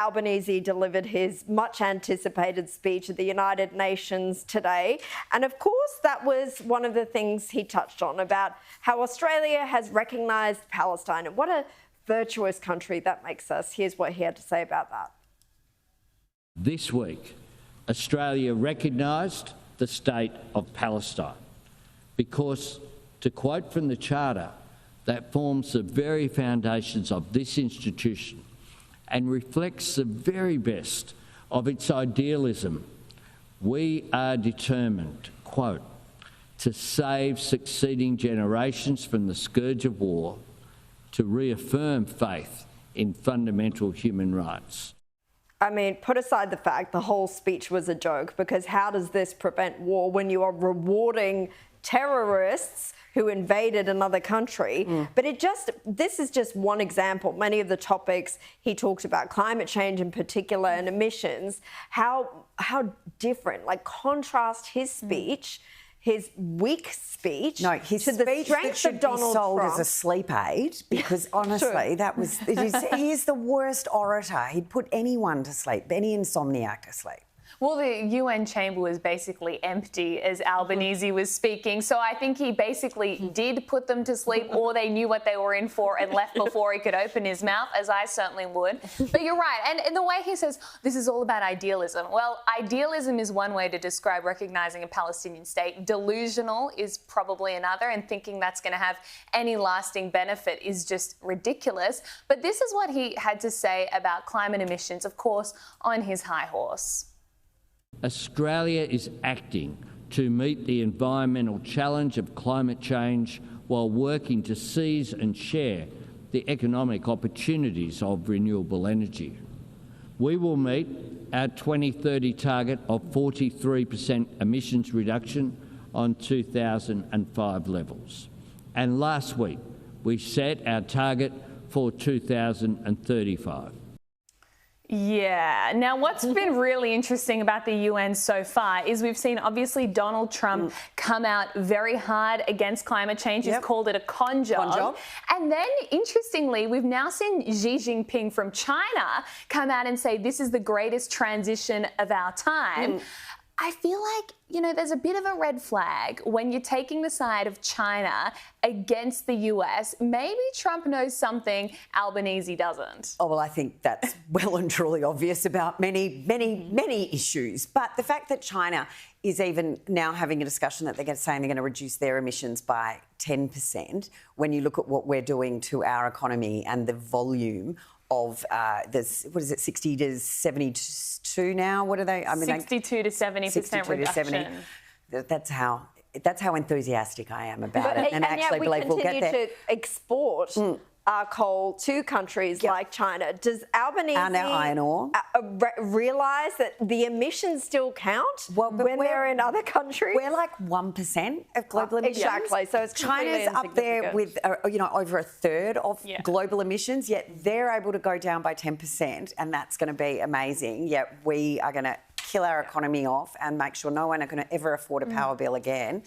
Albanese delivered his much anticipated speech at the United Nations today. And of course, that was one of the things he touched on about how Australia has recognised Palestine and what a virtuous country that makes us. Here's what he had to say about that. This week, Australia recognised the state of Palestine because, to quote from the Charter, that forms the very foundations of this institution and reflects the very best of its idealism. We are determined, quote, to save succeeding generations from the scourge of war, to reaffirm faith in fundamental human rights. I mean, put aside the fact the whole speech was a joke, because how does this prevent war when you are rewarding terrorists who invaded another country? But this is just one example. Many of the topics he talked about, climate change in particular and emissions, how different, like contrast his speech, his weak speech, his to speech the strength that should of Donald be sold Trump. as a sleep aid, because honestly, he is the worst orator. He'd put anyone to sleep, any insomniac to sleep. Well, the UN chamber was basically empty as Albanese was speaking, so I think he basically did put them to sleep, or they knew what they were in for and left before he could open his mouth, as I certainly would. But you're right, and the way he says this is all about idealism. Well, idealism is one way to describe recognising a Palestinian state. Delusional is probably another, and thinking that's going to have any lasting benefit is just ridiculous. But this is what he had to say about climate emissions, of course, on his high horse. Australia is acting to meet the environmental challenge of climate change while working to seize and share the economic opportunities of renewable energy. We will meet our 2030 target of 43% emissions reduction on 2005 levels. And last week, we set our target for 2035. Yeah. Now, what's been really interesting about the UN so far is we've seen, obviously, Donald Trump come out very hard against climate change. He's called it a con job. And then, interestingly, we've now seen Xi Jinping from China come out and say this is the greatest transition of our time. I feel like, there's a bit of a red flag when you're taking the side of China against the US. Maybe Trump knows something Albanese doesn't. Oh, well, I think that's well and truly obvious about many issues. But the fact that China is even now having a discussion that they're saying they're going to reduce their emissions by 10%, when you look at what we're doing to our economy and the volume of, 60 to 72 now? What are they? 62 to 70% reduction. That's how enthusiastic I am about it, and actually believe we'll get there. And yet we continue to export our coal to countries like China. Does Albanese iron ore realise that the emissions still count when they're in other countries? We're like 1% of global emissions. Exactly. So it's China's up there with over a third of global emissions, yet they're able to go down by 10%, and that's going to be amazing. Yet we are going to kill our economy off and make sure no one are going to ever afford a power bill again.